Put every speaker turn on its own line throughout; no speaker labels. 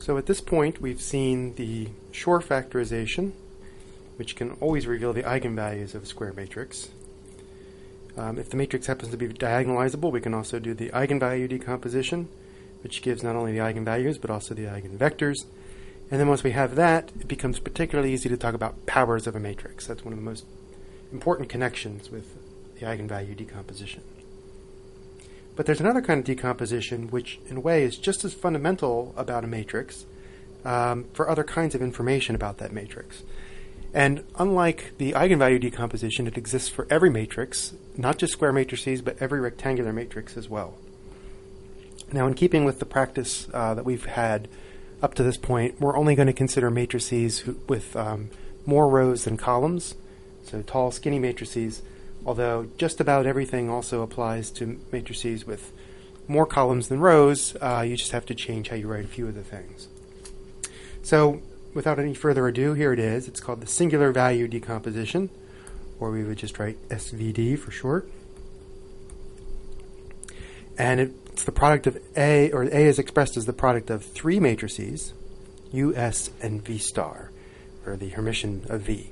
So at this point, we've seen the Shor factorization, which can always reveal the eigenvalues of a square matrix. If the matrix happens to be diagonalizable, we can also do the eigenvalue decomposition, which gives not only the eigenvalues, but also the eigenvectors. And then once we have that, it becomes particularly easy to talk about powers of a matrix. That's one of the most important connections with the eigenvalue decomposition. But there's another kind of decomposition which, in a way, is just as fundamental about a matrix for other kinds of information about that matrix. And unlike the eigenvalue decomposition, it exists for every matrix, not just square matrices, but every rectangular matrix as well. Now, in keeping with the practice that we've had up to this point, we're only going to consider matrices with more rows than columns, so tall, skinny matrices, although just about everything also applies to matrices with more columns than rows. You just have to change how you write a few of the things. So, without any further ado, here it is. It's called the singular value decomposition, or we would just write SVD for short. And it's the product of A, or A is expressed as the product of three matrices, U, S, and V star, or the Hermitian of V.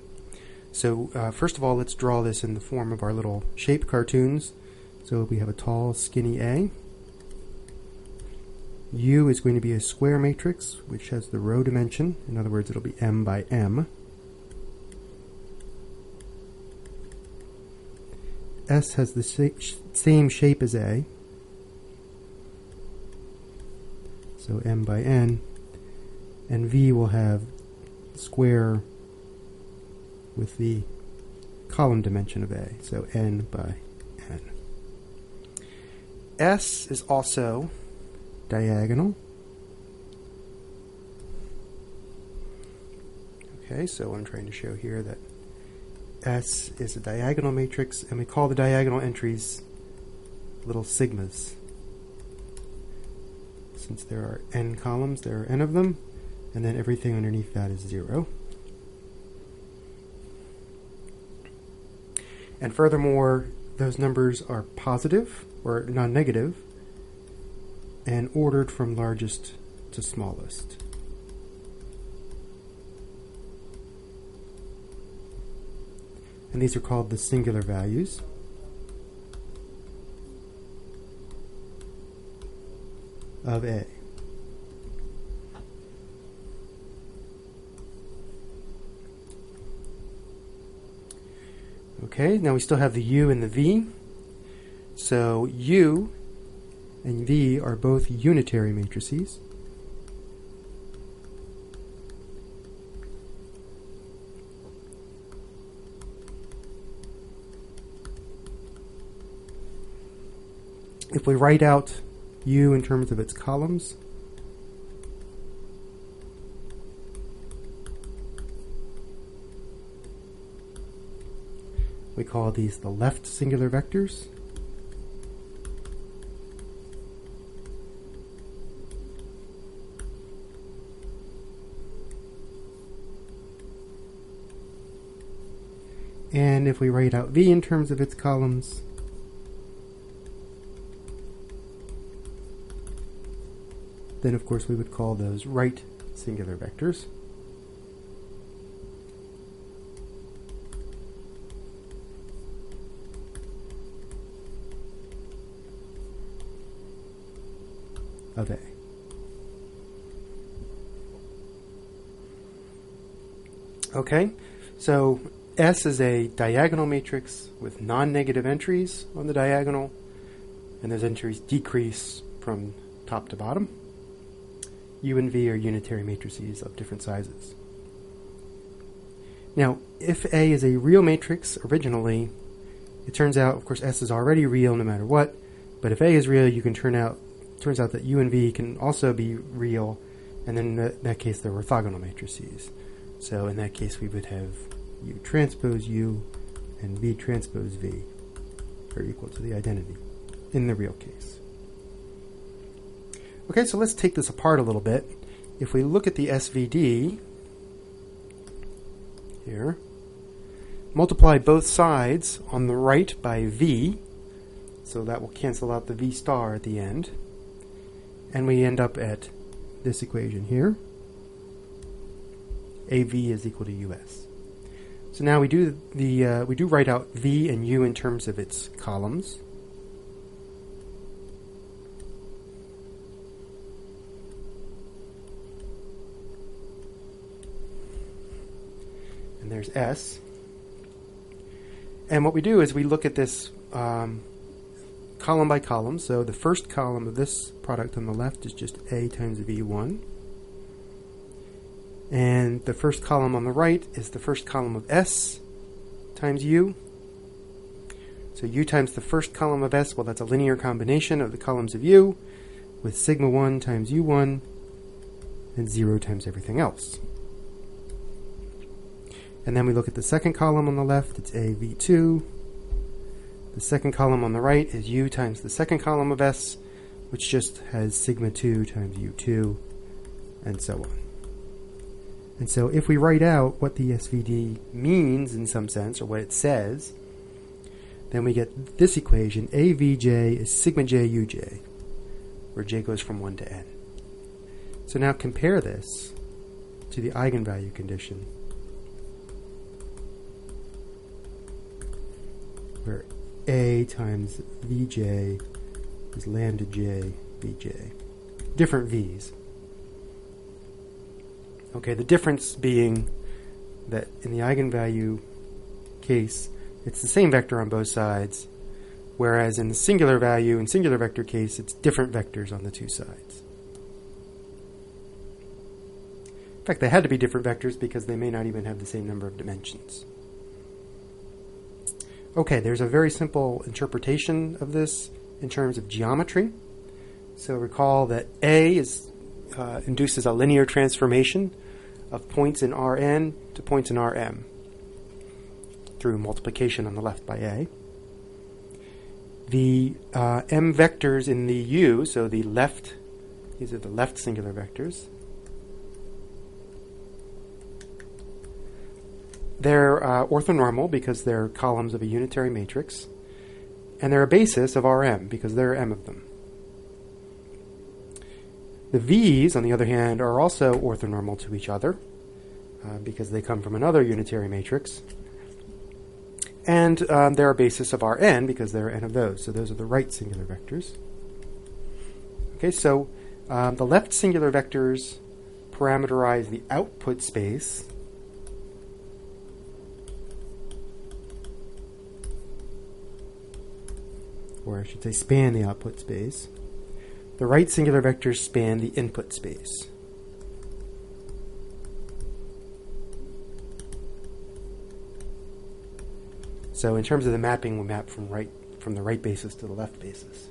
So first of all, let's draw this in the form of our little shape cartoons. So we have a tall, skinny A. U is going to be a square matrix, which has the row dimension. In other words, it'll be M by M. S has the same shape as A, so M by N. And V will have square with the column dimension of A, so N by N. S is also diagonal. Okay, so I'm trying to show here that S is a diagonal matrix, and we call the diagonal entries little sigmas. Since there are n columns, there are n of them, and then everything underneath that is 0. And furthermore, those numbers are positive, or non-negative, and ordered from largest to smallest. And these are called the singular values. Of A. Okay, now we still have the U and the V. So U and V are both unitary matrices. If we write out U in terms of its columns, we call these the left singular vectors. And if we write out V in terms of its columns, then of course we would call those right singular vectors. Of A. Okay, so S is a diagonal matrix with non-negative entries on the diagonal, and those entries decrease from top to bottom. U and V are unitary matrices of different sizes. Now, if A is a real matrix originally, it turns out, of course, S is already real no matter what, but if A is real, turns out that U and V can also be real, and then in that case they're orthogonal matrices. So in that case we would have U transpose U and V transpose V are equal to the identity in the real case. Okay, so let's take this apart a little bit. If we look at the SVD here, multiply both sides on the right by V, so that will cancel out the V star at the end, and we end up at this equation here. AV is equal to US. So now we do write out V and U in terms of its columns. And there's S. And what we do is we look at this column by column. So the first column of this product on the left is just A times V1. And the first column on the right is the first column of S times U. So U times the first column of S, well, that's a linear combination of the columns of U with sigma 1 times U1 and 0 times everything else. And then we look at the second column on the left, it's AV2. The second column on the right is U times the second column of S, which just has sigma 2 times U2, and so on. And so if we write out what the SVD means in some sense, or what it says, then we get this equation, AVJ is sigma j uj, where j goes from 1 to n. So now compare this to the eigenvalue condition, where A times Vj is lambda j Vj. Different V's. Okay, the difference being that in the eigenvalue case, it's the same vector on both sides, whereas in the singular value and singular vector case, it's different vectors on the two sides. In fact, they had to be different vectors because they may not even have the same number of dimensions. Okay, there's a very simple interpretation of this in terms of geometry. So recall that A induces a linear transformation of points in Rn to points in Rm through multiplication on the left by A. The m vectors in the U, so the left, these are the left singular vectors. They're orthonormal because they're columns of a unitary matrix, and they're a basis of Rm because there are m of them. The V's, on the other hand, are also orthonormal to each other because they come from another unitary matrix. And they're a basis of Rn because there are n of those. So those are the right singular vectors. Okay, so the left singular vectors parameterize the output space. Or I should say span the output space. The right singular vectors span the input space. So in terms of the mapping, we map from the right basis to the left basis.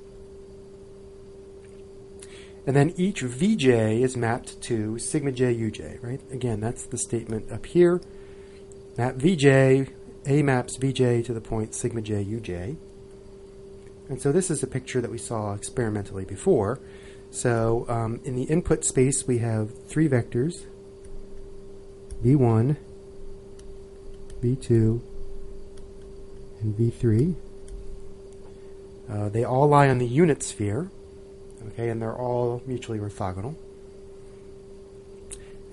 And then each Vj is mapped to sigma j uj, right? Again, that's the statement up here. Map Vj, A maps Vj to the point sigma j uj. And so this is a picture that we saw experimentally before. So in the input space, we have three vectors, V1, V2, and V3. They all lie on the unit sphere, okay, and they're all mutually orthogonal.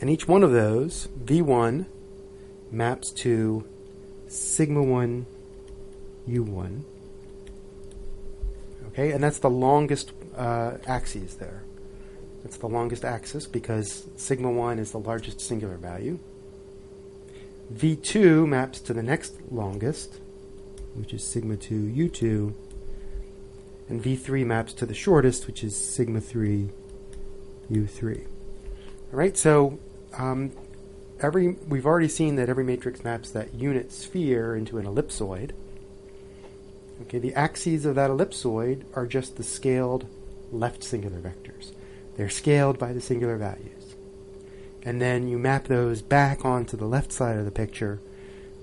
And each one of those, V1, maps to sigma 1, U1. Okay, and that's the longest axis there. That's the longest axis because sigma 1 is the largest singular value. V2 maps to the next longest, which is sigma 2 U2. And V3 maps to the shortest, which is sigma 3 U3. All right, so we've already seen that every matrix maps that unit sphere into an ellipsoid. Okay, the axes of that ellipsoid are just the scaled left singular vectors. They're scaled by the singular values. And then you map those back onto the left side of the picture,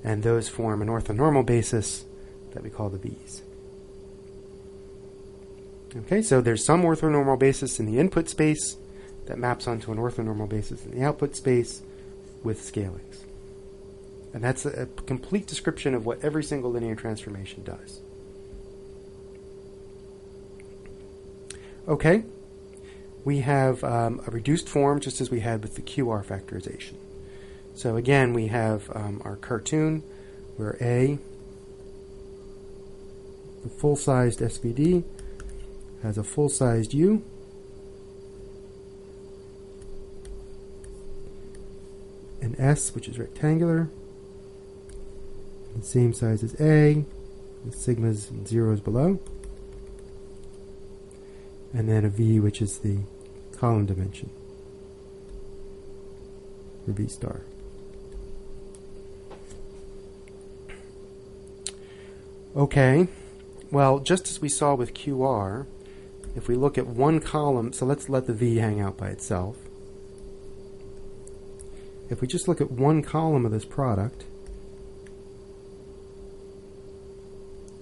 and those form an orthonormal basis that we call the V's. Okay, so there's some orthonormal basis in the input space that maps onto an orthonormal basis in the output space with scalings. And that's a complete description of what every single linear transformation does. we have a reduced form just as we had with the QR factorization. So again, we have our cartoon where A, the full-sized SVD, has a full-sized U, and S, which is rectangular, the same size as A, with sigmas and zeros below, and then a V, which is the column dimension for V star. Okay, well, just as we saw with QR, if we look at one column, so let's let the V hang out by itself. If we just look at one column of this product,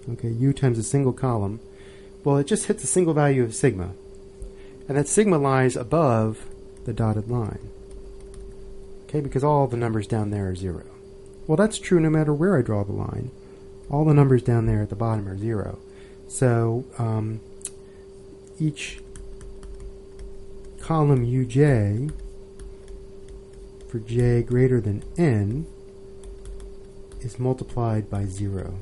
okay, U times a single column, well, it just hits a single value of sigma. And that sigma lies above the dotted line. Okay, because all the numbers down there are 0. Well, that's true no matter where I draw the line. All the numbers down there at the bottom are 0. So each column uj for j greater than n is multiplied by 0.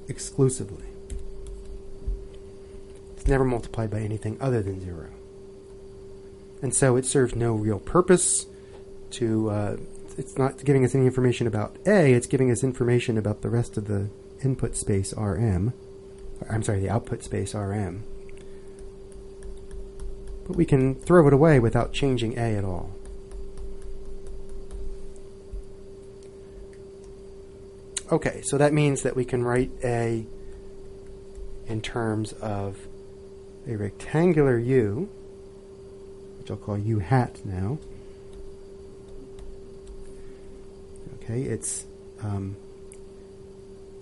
Exclusively. It's never multiplied by anything other than 0. And so it serves no real purpose to, it's not giving us any information about A, it's giving us information about the rest of the input space Rm. I'm sorry, the output space Rm. But we can throw it away without changing A at all. Okay, so that means that we can write A in terms of a rectangular U, which I'll call U hat now. Okay, it's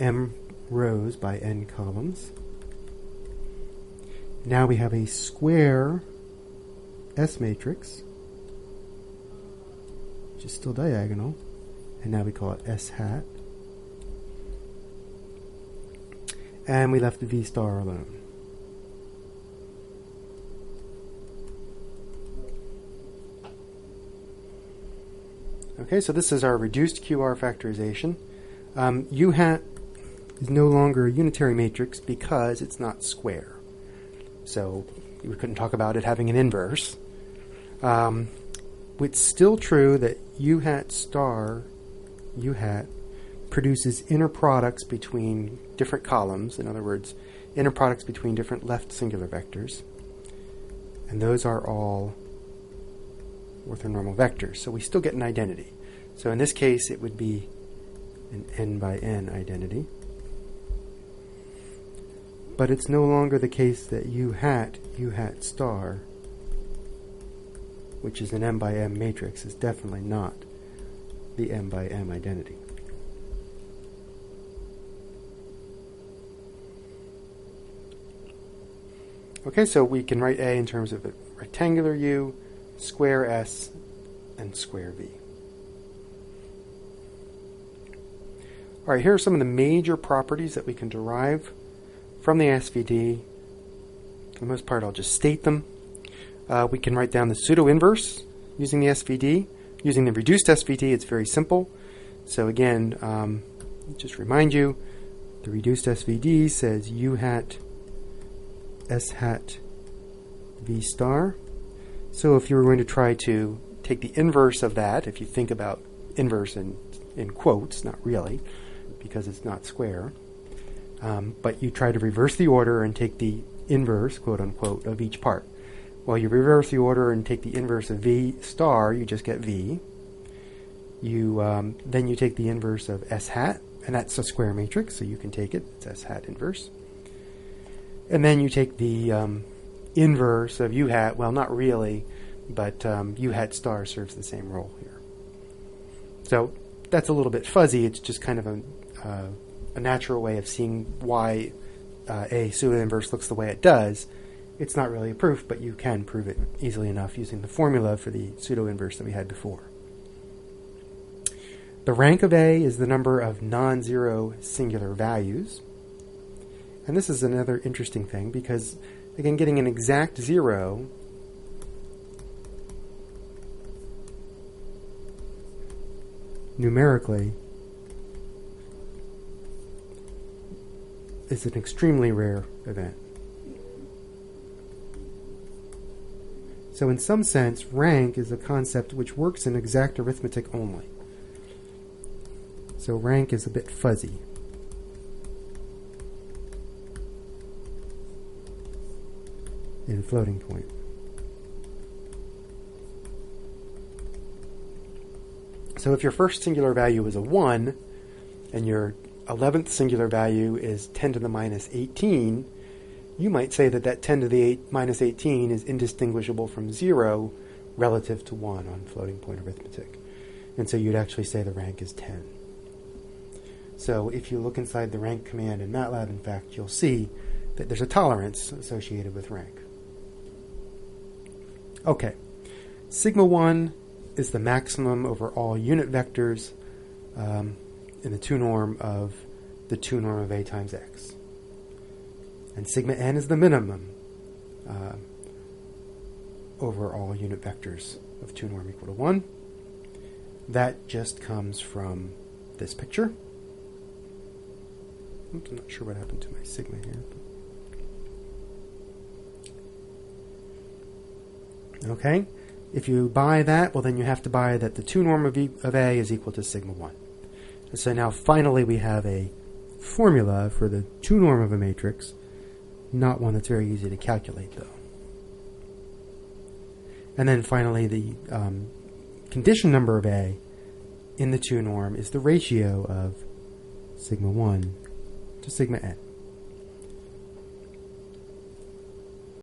m rows by n columns. Now we have a square S matrix, which is still diagonal, and now we call it S hat. And we left the V star alone. Okay, so this is our reduced QR factorization. U hat is no longer a unitary matrix because it's not square. So we couldn't talk about it having an inverse. It's still true that U hat star U hat produces inner products between different columns, in other words, inner products between different left singular vectors, and those are all orthonormal vectors, so we still get an identity. So in this case it would be an n by n identity, but it's no longer the case that U hat star, which is an m by m matrix, is definitely not the m by m identity. Okay, so we can write A in terms of a rectangular U, square S, and square V. All right, here are some of the major properties that we can derive from the SVD. For the most part, I'll just state them. We can write down the pseudo-inverse using the SVD. Using the reduced SVD, it's very simple. So again, just remind you, the reduced SVD says U hat S hat V star. So if you were going to try to take the inverse of that, if you think about inverse in quotes, not really, because it's not square, but you try to reverse the order and take the inverse, quote unquote, of each part. Well, you reverse the order and take the inverse of V star, you just get V. Then you take the inverse of S hat, and that's a square matrix, so you can take it, it's S hat inverse. And then you take the inverse of U hat, well, not really, but U hat star serves the same role here. So that's a little bit fuzzy. It's just kind of a natural way of seeing why a pseudo-inverse looks the way it does. It's not really a proof, but you can prove it easily enough using the formula for the pseudo-inverse that we had before. The rank of A is the number of non-zero singular values. And this is another interesting thing because, again, getting an exact 0 numerically is an extremely rare event. So in some sense, rank is a concept which works in exact arithmetic only. So rank is a bit fuzzy. In floating point. So if your first singular value is a 1, and your 11th singular value is 10 to the minus 18, you might say that 10 to the minus 18 is indistinguishable from 0 relative to 1 on floating point arithmetic. And so you'd actually say the rank is 10. So if you look inside the rank command in MATLAB, in fact, you'll see that there's a tolerance associated with rank. Okay, sigma 1 is the maximum over all unit vectors in the 2 norm of the 2 norm of A times X. And sigma n is the minimum over all unit vectors of 2 norm equal to 1. That just comes from this picture. Oops, I'm not sure what happened to my sigma here. Okay, if you buy that, well then you have to buy that the 2 norm of A is equal to sigma 1. And so now finally we have a formula for the 2 norm of a matrix, not one that's very easy to calculate though. And then finally the condition number of A in the 2 norm is the ratio of sigma 1 to sigma n.